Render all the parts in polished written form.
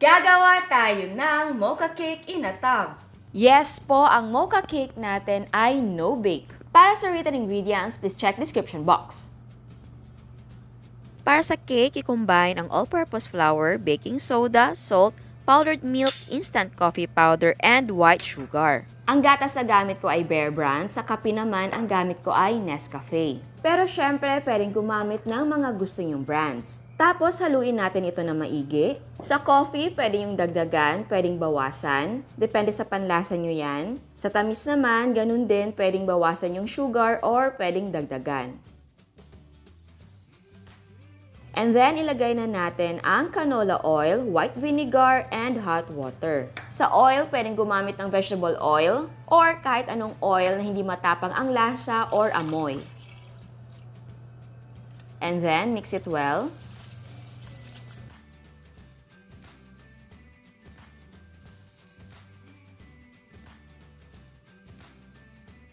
Gagawa tayo ng mocha cake in a tub. Yes po, ang mocha cake natin ay no-bake. Para sa written ingredients, please check description box. Para sa cake, i-combine ang all-purpose flour, baking soda, salt, powdered milk, instant coffee powder, and white sugar. Ang gatas na gamit ko ay Bear Brand, sa kape naman ang gamit ko ay Nescafe. Pero syempre, pwedeng gumamit ng mga gusto nyong brands. Tapos, haluin natin ito na maigi. Sa coffee, pwede yung dagdagan, pwedeng bawasan. Depende sa panlasa nyo yan. Sa tamis naman, ganun din, pwedeng bawasan yung sugar or pwedeng dagdagan. And then, ilagay na natin ang canola oil, white vinegar, and hot water. Sa oil, pwedeng gumamit ng vegetable oil or kahit anong oil na hindi matapang ang lasa or amoy. And then, mix it well.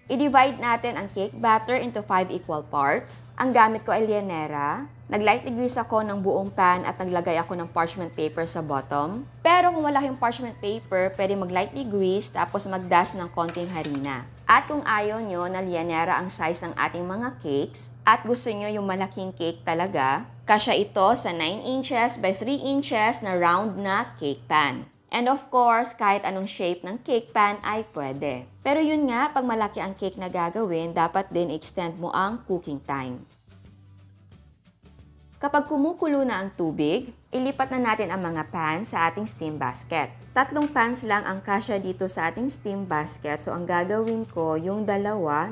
I-divide natin ang cake batter into 5 equal parts. Ang gamit ko ay lianera. Nag-lightly grease ako ng buong pan at naglagay ako ng parchment paper sa bottom. Pero kung wala kayong parchment paper, pwede mag-lightly grease tapos mag-dust ng konting harina. At kung ayaw nyo na lianera ang size ng ating mga cakes at gusto nyo yung malaking cake talaga, kasya ito sa 9 inches by 3 inches na round na cake pan. And of course, kahit anong shape ng cake pan ay pwede. Pero yun nga, pag malaki ang cake na gagawin, dapat din extend mo ang cooking time. Kapag kumukulo na ang tubig, ilipat na natin ang mga pan sa ating steam basket. 3 pans lang ang kasya dito sa ating steam basket, so ang gagawin ko, yung 2,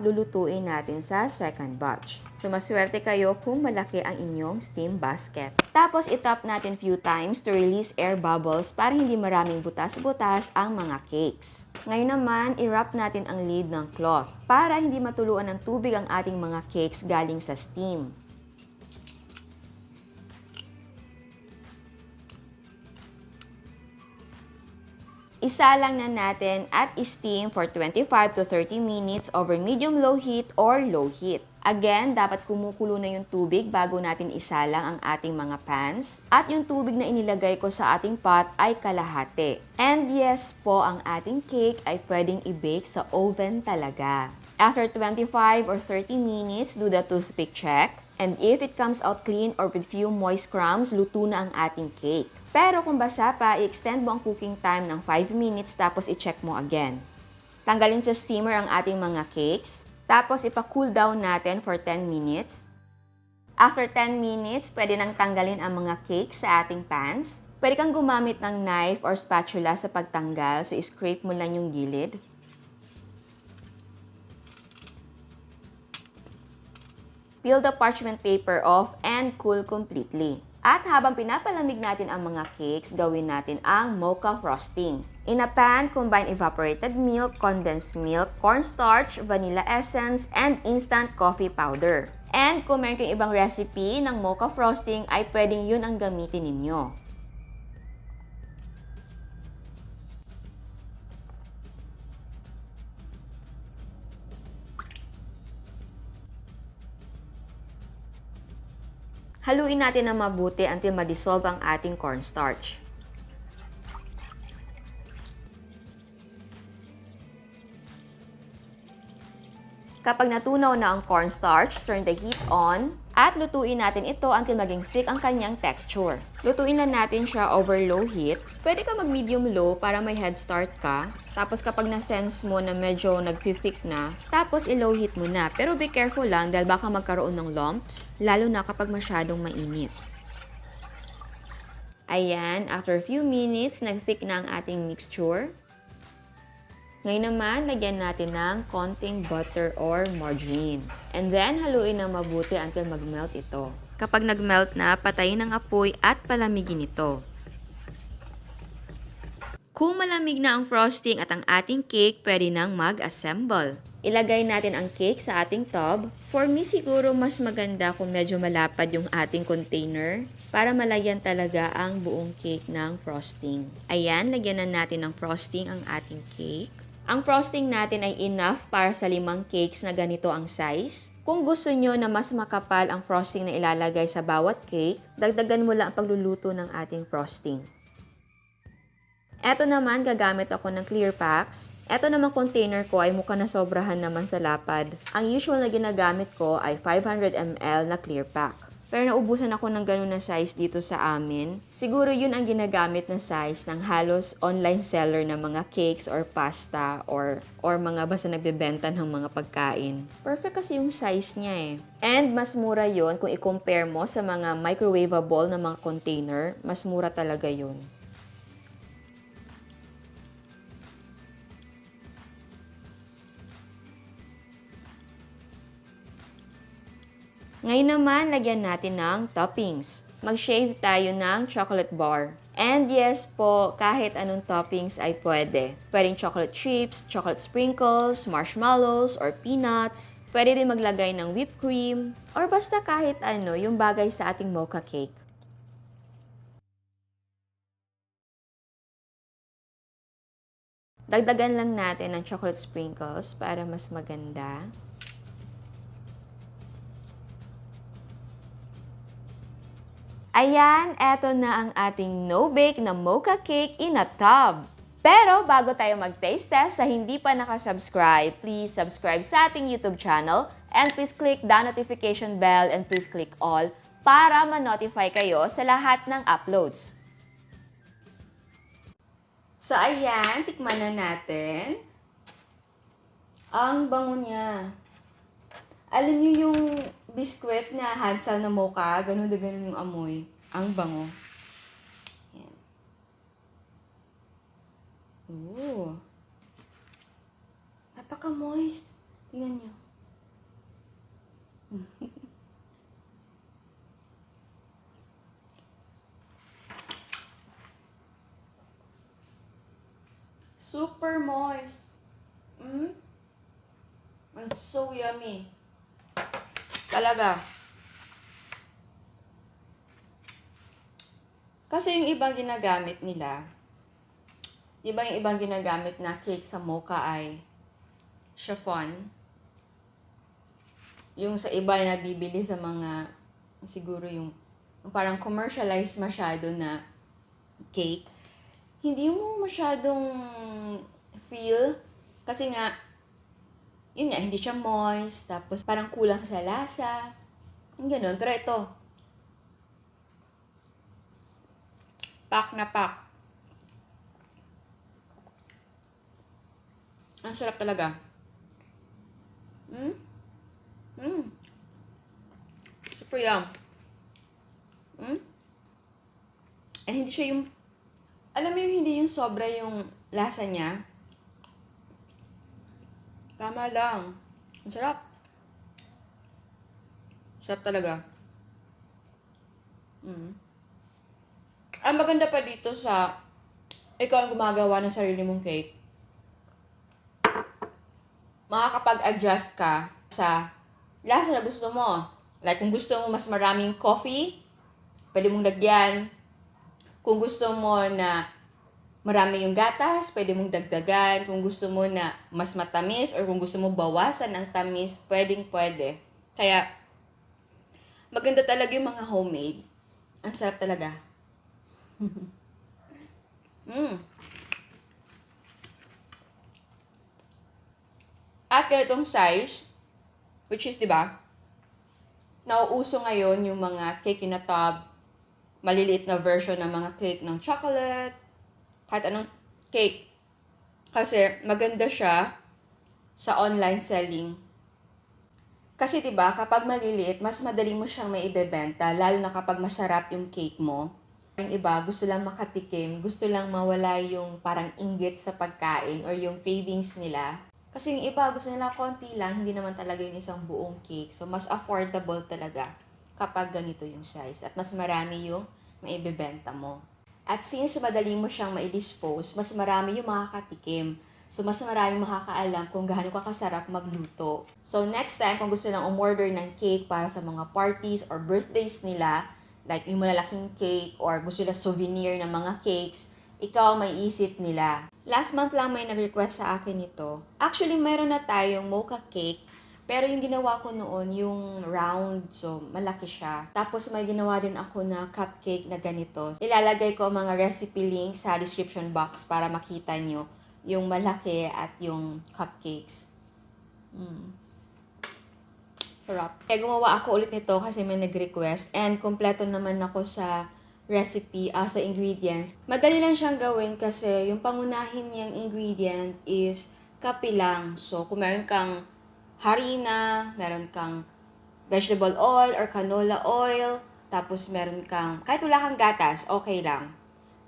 lulutuin natin sa second batch. So maswerte kayo kung malaki ang inyong steam basket. Tapos itap natin few times to release air bubbles para hindi maraming butas-butas ang mga cakes. Ngayon naman, i-wrap natin ang lid ng cloth para hindi matuluan ng tubig ang ating mga cakes galing sa steam. Isalang na natin at steam for 25 to 30 minutes over medium-low heat or low heat. Again, dapat kumukulo na yung tubig bago natin isalang ang ating mga pans. At yung tubig na inilagay ko sa ating pot ay kalahati. And yes po, ang ating cake ay pwedeng i-bake sa oven talaga. After 25 or 30 minutes, do the toothpick check. And if it comes out clean or with few moist crumbs, luto na ang ating cake. Pero kung basa pa, i-extend mo ang cooking time ng 5 minutes tapos i-check mo again. Tanggalin sa steamer ang ating mga cakes. Tapos ipa-cool down natin for 10 minutes. After 10 minutes, pwede nang tanggalin ang mga cakes sa ating pans. Pwede kang gumamit ng knife or spatula sa pagtanggal, so i-scrape mo lang yung gilid. Peel the parchment paper off and cool completely. At habang pinapalamig natin ang mga cakes, gawin natin ang mocha frosting. In a pan, combine evaporated milk, condensed milk, cornstarch, vanilla essence, and instant coffee powder. And kung meron kayong ibang recipe ng mocha frosting, ay pwedeng yun ang gamitin ninyo. Haluin natin na mabuti until ma-dissolve ang ating cornstarch. Kapag natunaw na ang cornstarch, turn the heat on at lutuin natin ito until maging thick ang kanyang texture. Lutuin lang natin siya over low heat. Pwede ka mag-medium-low para may head start ka. Tapos kapag na-sense mo na medyo nag-thick na, tapos i-low heat mo na. Pero be careful lang dahil baka magkaroon ng lumps, lalo na kapag masyadong mainit. Ayan, after a few minutes, nag-thick na ang ating mixture. Ngayon naman, lagyan natin ng konting butter or margarine. And then, haluin na mabuti until mag-melt ito. Kapag nag-melt na, patayin ang apoy at palamigin ito. Kung malamig na ang frosting at ang ating cake, pwede nang mag-assemble. Ilagay natin ang cake sa ating tub. For me, siguro mas maganda kung medyo malapad yung ating container para malagyan talaga ang buong cake ng frosting. Ayan, lagyan na natin ng frosting ang ating cake. Ang frosting natin ay enough para sa 5 cakes na ganito ang size. Kung gusto nyo na mas makapal ang frosting na ilalagay sa bawat cake, dagdagan mo lang ang pagluluto ng ating frosting. Eto naman, gagamit ako ng clear packs. Eto naman container ko ay mukhang nasobrahan naman sa lapad. Ang usual na ginagamit ko ay 500 ml na clear pack. Pero naubusan ako ng ganun na size dito sa amin. Siguro yun ang ginagamit na size ng halos online seller na mga cakes or pasta or mga basta nagbebenta ng mga pagkain. Perfect kasi yung size niya eh. And mas mura yun kung i-compare mo sa mga microwavable na mga container. Mas mura talaga yun. Ngayon naman, lagyan natin ng toppings. Mag-shave tayo ng chocolate bar. And yes po, kahit anong toppings ay pwede. Pwedeng chocolate chips, chocolate sprinkles, marshmallows, or peanuts. Pwede din maglagay ng whipped cream, or basta kahit ano yung bagay sa ating mocha cake. Dagdagan lang natin ng chocolate sprinkles para mas maganda. Ayan, eto na ang ating no-bake na mocha cake in a tub. Pero bago tayo mag-taste test, sa hindi pa nakasubscribe, please subscribe sa ating YouTube channel and please click the notification bell and please click all para ma-notify kayo sa lahat ng uploads. So ayan, tikman na natin. Ang bango niya. Alam niyo yung biskwit na hansal na mocha, ganun na ganun yung amoy. Ang bango. Yan. Ooh. Napaka-moist. Tingnan niyo. Super moist. And so yummy. Talaga. Kasi yung ibang ginagamit nila, di ba yung ibang ginagamit na cake sa mocha ay chiffon? Yung sa iba na bibili sa mga, siguro yung parang commercialized masyado na cake, hindi mo masyadong feel. Kasi nga, yun nga, hindi siya moist, tapos parang kulang sa lasa. Yung ganun. Pero ito, pack na pack. Ang sarap talaga. Super yum. And hindi siya yung, alam mo yung hindi yung sobra yung lasa niya. Tama lang. Ang sarap. Sarap talaga. Ang maganda pa dito sa ikaw ang gumagawa ng sarili mong cake, makakapag-adjust ka sa lasa na gusto mo. Like, kung gusto mo mas maraming coffee, pwede mong lagyan. Kung gusto mo na marami yung gatas, pwede mong dagdagan. Kung gusto mo na mas matamis or kung gusto mo bawasan ang tamis, pwede. Kaya, maganda talaga yung mga homemade. Ang sarap talaga. At ganitong size, which is, di ba, nauuso ngayon yung mga cake in a tub, maliliit na version ng mga cake ng chocolate, kahit anong cake. Kasi maganda siya sa online selling. Kasi 'di ba, kapag maliliit, mas madali mo siyang maibebenta, lalo na kapag masarap yung cake mo. Yung iba, gusto lang makatikim, gusto lang mawala yung parang inggit sa pagkain or yung cravings nila. Kasi yung iba, gusto nila konti lang, hindi naman talaga yung isang buong cake. So, mas affordable talaga kapag ganito yung size. At mas marami yung maibebenta mo. At since madali mo siyang ma-dispose, mas marami yung makakatikim. So, mas marami makakaalam kung gaano ka kasarap magluto. So, next time, kung gusto lang umorder ng cake para sa mga parties or birthdays nila, like yung malalaking cake or gusto nila souvenir ng mga cakes, ikaw may isip nila. Last month lang may nag-request sa akin ito. Actually, mayroon na tayong mocha cake Pero yung ginawa ko noon, yung round, so malaki siya. Tapos may ginawa din ako na cupcake na ganito. Ilalagay ko mga recipe link sa description box para makita nyo yung malaki at yung cupcakes. Sarap. Kaya gumawa ako ulit nito kasi may nag-request and kompleto naman ako sa recipe, sa ingredients. Madali lang siyang gawin kasi yung pangunahin niyang ingredient is kape lang. So, kung meron kang harina, meron kang vegetable oil or canola oil, tapos meron kang, kahit wala kang gatas, okay lang.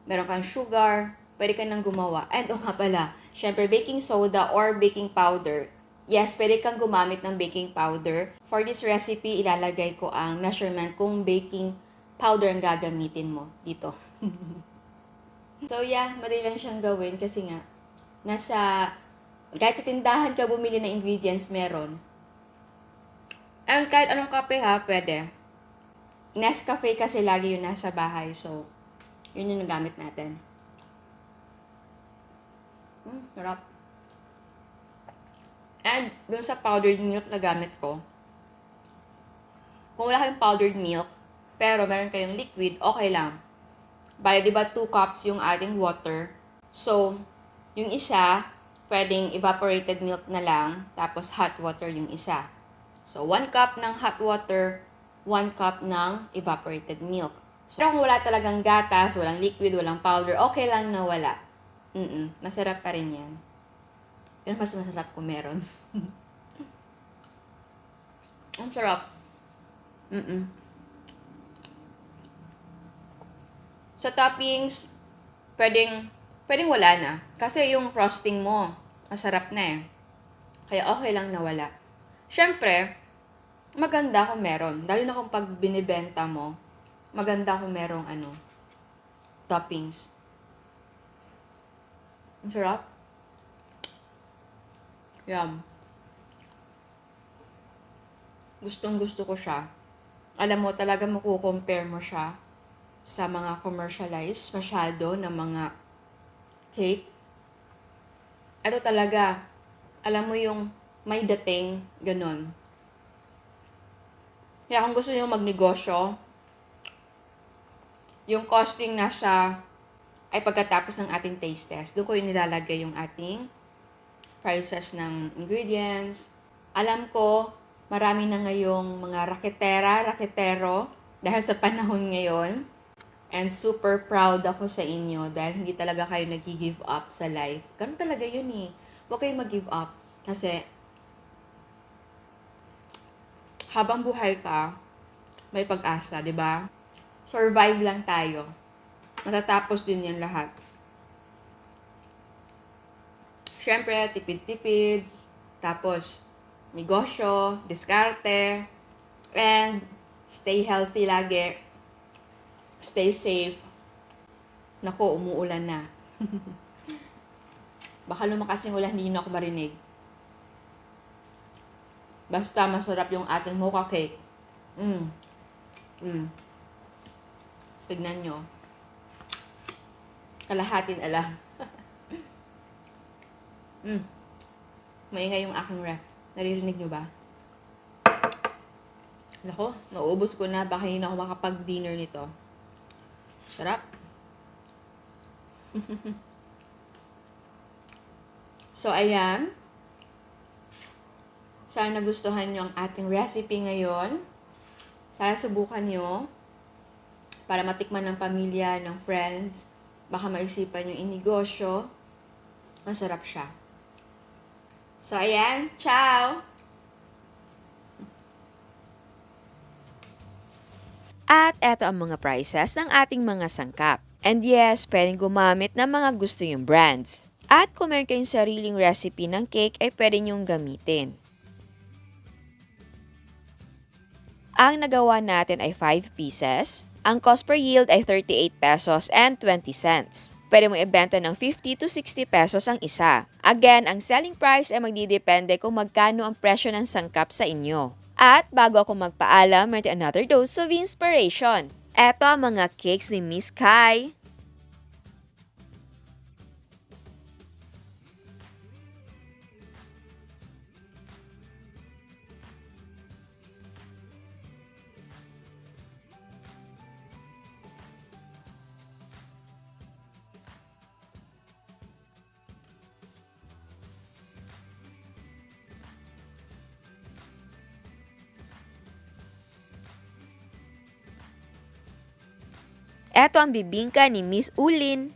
Meron kang sugar, pwede ka nang gumawa. And nga pala, syempre baking soda or baking powder. Yes, pwede kang gumamit ng baking powder. For this recipe, ilalagay ko ang measurement kung baking powder ang gagamitin mo dito. So yeah, madali lang siyang gawin kasi nga, kahit sa tindahan ka bumili ng ingredients, meron. And kahit anong kape ha, pwede. Nescafe kasi lagi yun nasa bahay, so yun yung nagamit natin. Sarap. And dun sa powdered milk na gamit ko, kung wala kayong powdered milk, pero meron kayong liquid, okay lang. Bale, di ba 2 cups yung ating water? So, yung isa, pwedeng evaporated milk na lang, tapos hot water yung isa. So, 1 cup ng hot water, 1 cup ng evaporated milk. So, kung wala talagang gatas, walang liquid, walang powder, okay lang na wala. Masarap pa rin yan. Pero mas masarap kung meron. Ang sarap. Sa toppings, pwedeng wala na. Kasi yung frosting mo, masarap na eh. Kaya okay lang na wala. Siyempre, maganda kung meron. Lalo na kung pag binibenta mo, maganda kung merong toppings. Ang sarap. Yum. Gustong-gusto ko siya. Alam mo, talaga makukompare mo siya sa mga commercialized masyado na mga cake. Ito talaga, alam mo yung may dating, ganun. Kaya kung gusto niyo magnegosyo, yung costing ay pagkatapos ng ating taste test. Doon ko yung nilalagay yung ating prices ng ingredients. Alam ko, marami na ngayong mga raketero, dahil sa panahon ngayon. And super proud ako sa inyo dahil hindi talaga kayo nag-give up sa life. Ganun talaga yun eh. Huwag kayong mag-give up. Kasi, habang buhay ka, may pag-asa, di ba? Survive lang tayo. Matatapos din yan lahat. Siyempre, tipid-tipid. Tapos, negosyo, diskarte. And, stay healthy lagi. Stay safe. Naku, umuulan na. Baka lumakas yung ulan, hindi na ako marinig. Basta masarap yung ating mocha cake. Tignan nyo. Kalahatin alam. Maingay yung aking ref. Naririnig nyo ba? Nako, nauubos ko na. Baka hindi na ako makapag-dinner nito. Sarap. So, ayan. Sana nagustuhan nyo ang ating recipe ngayon. Sana subukan nyo para matikman ng pamilya, ng friends. Baka maisipan yung inegosyo. Masarap siya. So, ayan. Ciao! At eto ang mga prices ng ating mga sangkap. And yes, pwedeng gumamit ng mga gusto yung brands. At kung meron kayong sariling recipe ng cake ay pwede nyong gamitin. Ang nagawa natin ay 5 pieces. Ang cost per yield ay 38 pesos and 20 cents. Pwede mong ibenta ng 50 to 60 pesos ang isa. Again, ang selling price ay magdidepende kung magkano ang presyo ng sangkap sa inyo. At bago ako magpaalam, meron another dose of inspiration. Eto ang mga cakes ni Miss Kai. Eto ang bibingka ni Miss Ulin.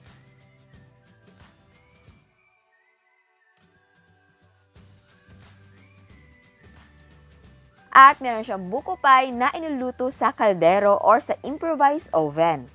At meron siyang buko pie na inuluto sa kaldero or sa improvised oven.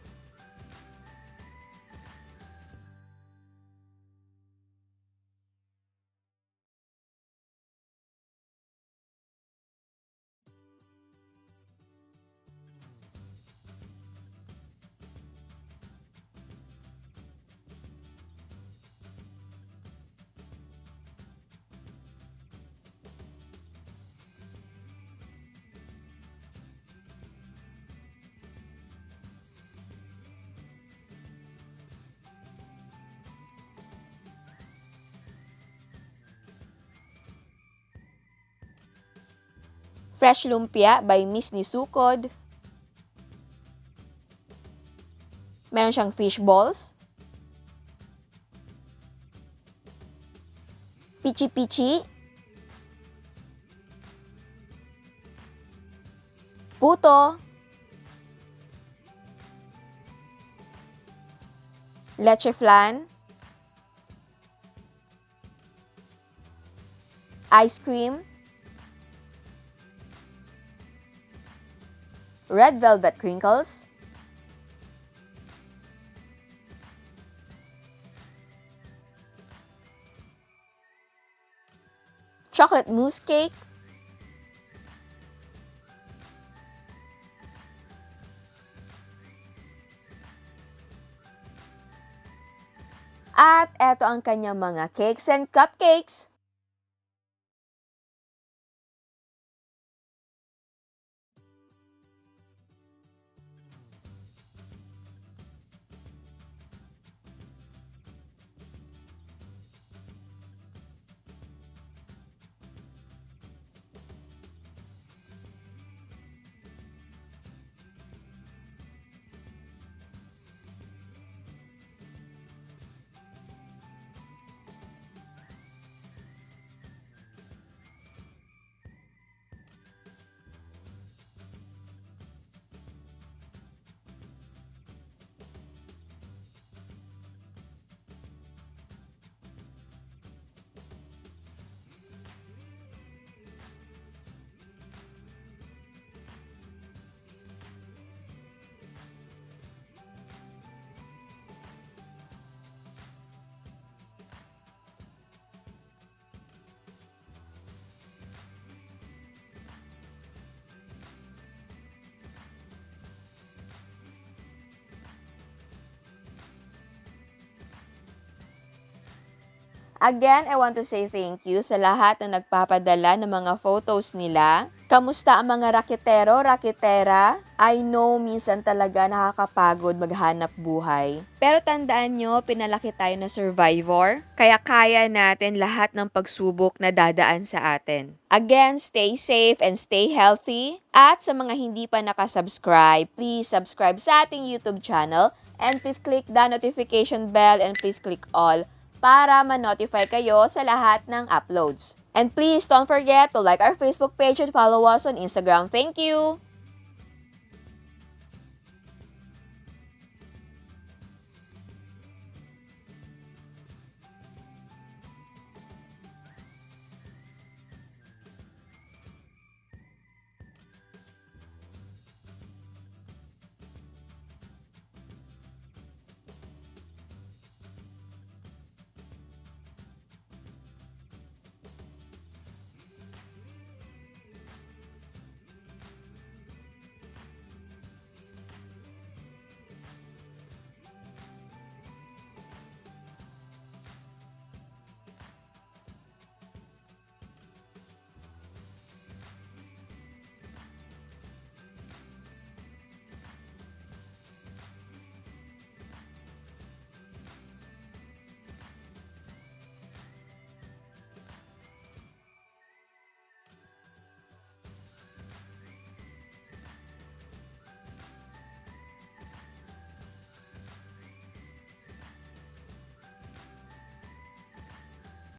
Fresh lumpia by Miss Nisukod. Meron siyang fish balls. Pichi-pichi. Puto. Leche flan. Ice cream. Red velvet crinkles. Chocolate mousse cake. At eto ang kanyang mga cakes and cupcakes. Again, I want to say thank you sa lahat na nagpapadala ng mga photos nila. Kamusta ang mga raketero, raketera? I know minsan talaga nakakapagod maghanap buhay. Pero tandaan nyo, pinalaki tayo na survivor. Kaya kaya natin lahat ng pagsubok na dadaan sa atin. Again, stay safe and stay healthy. At sa mga hindi pa nakasubscribe, please subscribe sa ating YouTube channel. And please click the notification bell and please click all para ma-notify kayo sa lahat ng uploads. And please don't forget to like our Facebook page and follow us on Instagram. Thank you!